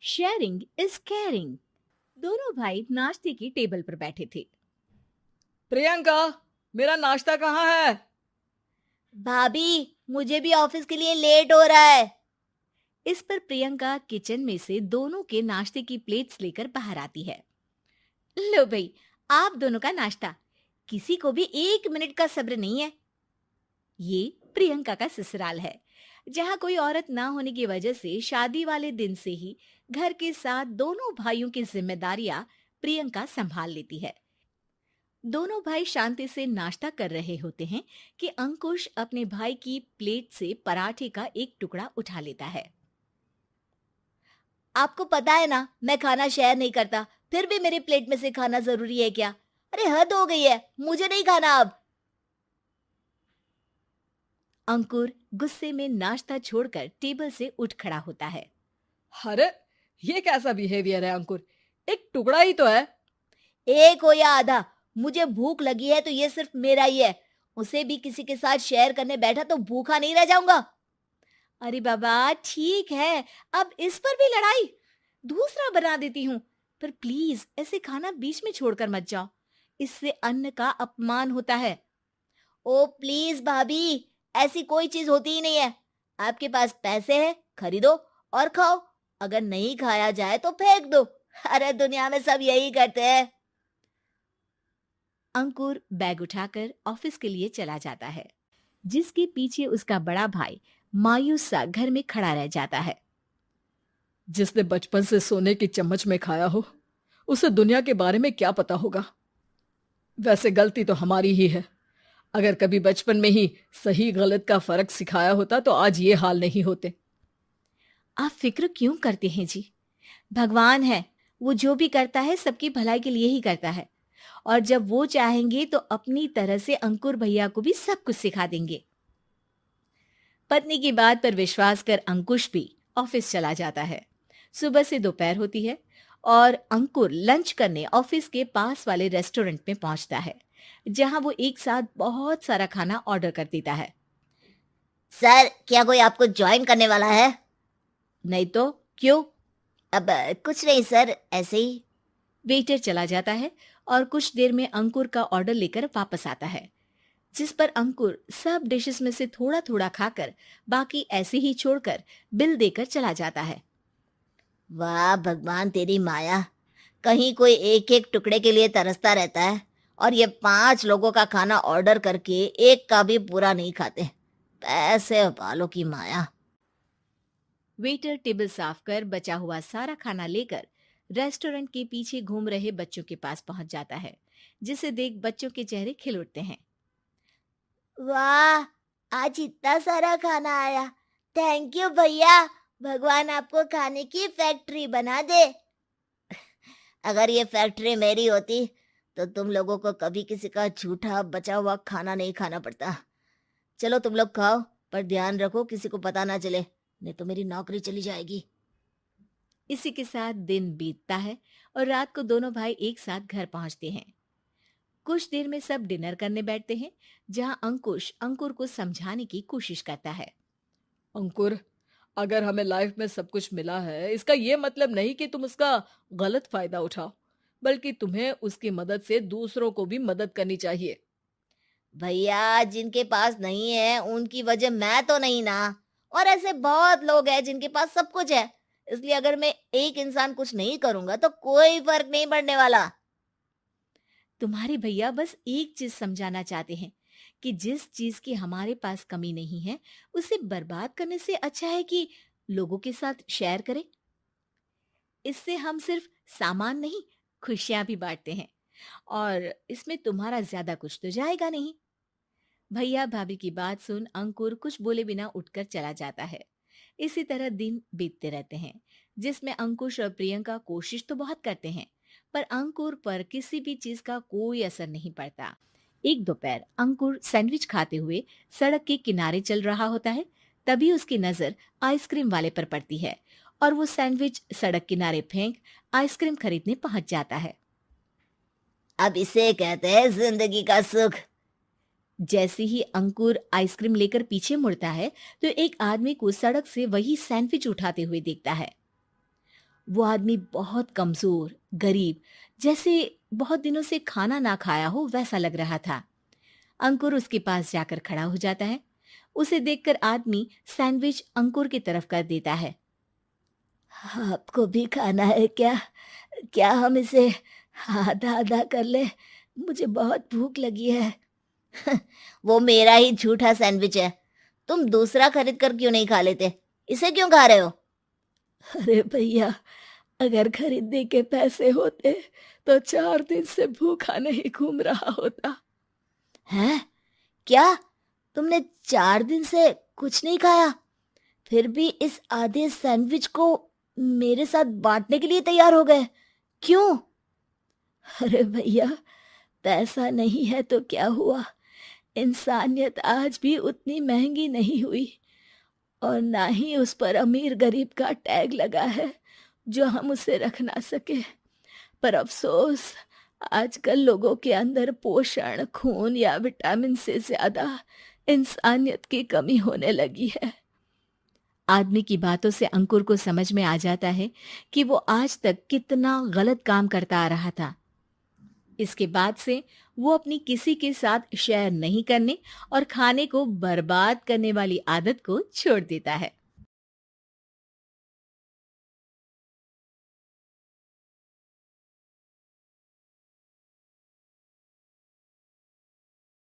Sharing is caring. दोनों भाई नाश्ते की टेबल पर बैठे थे। प्रियंका, मेरा नाश्ता कहाँ है? भाभी, मुझे भी ऑफिस के लिए लेट हो रहा है। इस पर प्रियंका किचन में से दोनों के नाश्ते की प्लेट्स लेकर बाहर आती है। लो भाई, आप दोनों का नाश्ता। किसी को भी 1 मिनट का सब्र नहीं है। ये प्रियंका का ससुराल है, जहाँ कोई औरत ना होने की वजह से शादी वाले दिन से ही घर के साथ दोनों भाइयों की जिम्मेदारियां प्रियंका संभाल लेती है। दोनों भाई शांति से नाश्ता कर रहे होते हैं कि अंकुश अपने भाई की प्लेट से पराठे का एक टुकड़ा उठा लेता है। आपको पता है ना, मैं खाना शेयर नहीं करता, फिर भी मेरी प्लेट में से खाना जरूरी है क्या? अरे हद हो गई है, मुझे नहीं खाना अब। अंकुर गुस्से में नाश्ता छोड़कर टेबल से उठ खड़ा होता है। अरे, ये कैसा बिहेवियर है अंकुर? एक टुकड़ा ही तो है। एक हो या आधा, मुझे भूख लगी है तो ये सिर्फ मेरा ही है। उसे भी किसी के साथ शेयर करने बैठा तो भूखा नहीं रह जाऊंगा। अरे बाबा ठीक है, अब इस पर भी लड़ाई। दूसरा बना देती हूँ, पर प्लीज ऐसे खाना बीच में छोड़कर मत जाओ। इससे अन्न का अपमान होता है। ओ प्लीज भाभी, ऐसी कोई चीज होती ही नहीं है। आपके पास पैसे हैं, खरीदो और खाओ। अगर नहीं खाया जाए तो फेंक दो। अरे दुनिया में सब यही करते हैं। अंकुर बैग उठाकर ऑफिस के लिए चला जाता है, जिसके पीछे उसका बड़ा भाई मायूस सा घर में खड़ा रह जाता है। जिसने बचपन से सोने की चम्मच में खाया हो, उसे दुनिया के बारे में क्या पता होगा। वैसे गलती तो हमारी ही है। अगर कभी बचपन में ही सही गलत का फर्क सिखाया होता तो आज ये हाल नहीं होते। आप फिक्र क्यों करते हैं जी? भगवान है, वो जो भी करता है सबकी भलाई के लिए ही करता है। और जब वो चाहेंगे तो अपनी तरह से अंकुर भैया को भी सब कुछ सिखा देंगे। पत्नी की बात पर विश्वास कर अंकुश भी ऑफिस चला जाता है। सुबह से दोपहर होती है और अंकुर लंच करने ऑफिस के पास वाले रेस्टोरेंट में पहुंचता है, जहां वो एक साथ बहुत सारा खाना ऑर्डर कर देता है। सर, क्या कोई आपको ज्वाइन करने वाला है? नहीं तो क्यों? अब कुछ नहीं सर, ऐसे ही। वेटर चला जाता है और कुछ देर में अंकुर का ऑर्डर लेकर वापस आता है, जिस पर अंकुर सब डिशेस में से थोड़ा थोड़ा खाकर बाकी ऐसे ही छोड़कर बिल देकर चला जाता है। वाह भगवान, तेरी माया। कहीं कोई एक एक टुकड़े के लिए तरसता रहता है और ये 5 लोगों का खाना ऑर्डर करके एक का भी पूरा नहीं खाते। पैसे वालों की माया। वेटर टेबल साफ कर बचा हुआ सारा खाना लेकर रेस्टोरेंट के पीछे घूम रहे बच्चों के पास पहुंच जाता है, जिसे देख बच्चों के चेहरे खिल उठते हैं। वाह, आज इतना सारा खाना आया। थैंक यू भैया। भगवान आपको खाने की फैक्ट्री बना दे। अगर ये फैक्ट्री मेरी होती तो तुम लोगों को कभी किसी का झूठा बचा हुआ खाना नहीं खाना पड़ता। चलो तुम लोग खाओ, पर ध्यान रखो किसी को पता ना चले, नहीं तो मेरी नौकरी चली जाएगी। इसी के साथ दिन बीतता है और रात को दोनों भाई एक साथ घर पहुंचते हैं। कुछ देर में सब डिनर करने बैठते हैं, जहां अंकुश अंकुर को समझाने की कोशिश करता है। अंकुर, अगर हमें लाइफ में सब कुछ मिला है, इसका ये मतलब नहीं कि तुम उसका गलत फायदा उठाओ, बल्कि तुम्हें उसकी मदद से दूसरों को भी मदद करनी चाहिए। भैया, जिनके पास नहीं है उनकी वजह मैं तो नहीं ना। और ऐसे बहुत लोग हैं जिनके पास सब कुछ है। इसलिए अगर मैं एक इंसान कुछ नहीं करूंगा तो कोई फर्क नहीं पड़ने वाला। तुम्हारे भैया बस एक चीज समझाना चाहते हैं कि जिस चीज की हमारे पास कमी नहीं है, उसे बर्बाद करने से अच्छा है कि लोगों के साथ शेयर करें। इससे हम सिर्फ सामान नहीं, खुशियां भी बांटते हैं, और इसमें तुम्हारा ज्यादा कुछ तो जाएगा नहीं। भैया भाभी की बात सुन अंकुर कुछ बोले बिना उठकर चला जाता है। इसी तरह दिन बीतते रहते हैं, जिसमें अंकुश और प्रियंका कोशिश तो बहुत करते हैं, पर अंकुर पर किसी भी चीज का कोई असर नहीं पड़ता। एक दोपहर अंकुर सैंडविच खाते हुए सड़क के किनारे चल रहा होता है। तभी उसकी नजर आइसक्रीम वाले पर पड़ती है और वो सैंडविच सड़क किनारे फेंक आइसक्रीम खरीदने पहुंच जाता है। अब इसे कहते हैं जिंदगी का सुख। जैसे ही अंकुर आइसक्रीम लेकर पीछे मुड़ता है, तो एक आदमी को सड़क से वही सैंडविच उठाते हुए देखता है। वो आदमी बहुत कमजोर, गरीब, जैसे बहुत दिनों से खाना ना खाया हो वैसा लग रहा था। अंकुर उसके पास जाकर खड़ा हो जाता है। उसे देखकर आदमी सैंडविच अंकुर की तरफ कर देता है। आपको भी खाना है क्या? क्या हम इसे आधा आधा कर ले? मुझे बहुत भूख लगी है। वो मेरा ही झूठा सैंडविच है। तुम दूसरा खरीद कर क्यों नहीं खा लेते? इसे क्यों खा रहे हो? अरे भैया, अगर खरीदने के पैसे होते तो 4 दिन से भूखा नहीं घूम रहा होता। हैं? क्या? तुमने 4 दिन से कुछ नहीं खाया, फिर भी इस आधे सैंडविच को मेरे साथ बांटने के लिए तैयार हो गए? क्यों? अरे भैया, पैसा नहीं है तो क्या हुआ, इंसानियत आज भी उतनी महंगी नहीं हुई, और ना ही उस पर अमीर गरीब का टैग लगा है जो हम उसे रख ना सके। पर अफसोस, आजकल लोगों के अंदर पोषण, खून या विटामिन से ज्यादा इंसानियत की कमी होने लगी है। आदमी की बातों से अंकुर को समझ में आ जाता है कि वो आज तक कितना गलत काम करता आ रहा था। इसके बाद से वो अपनी किसी के साथ शेयर नहीं करने और खाने को बर्बाद करने वाली आदत को छोड़ देता है।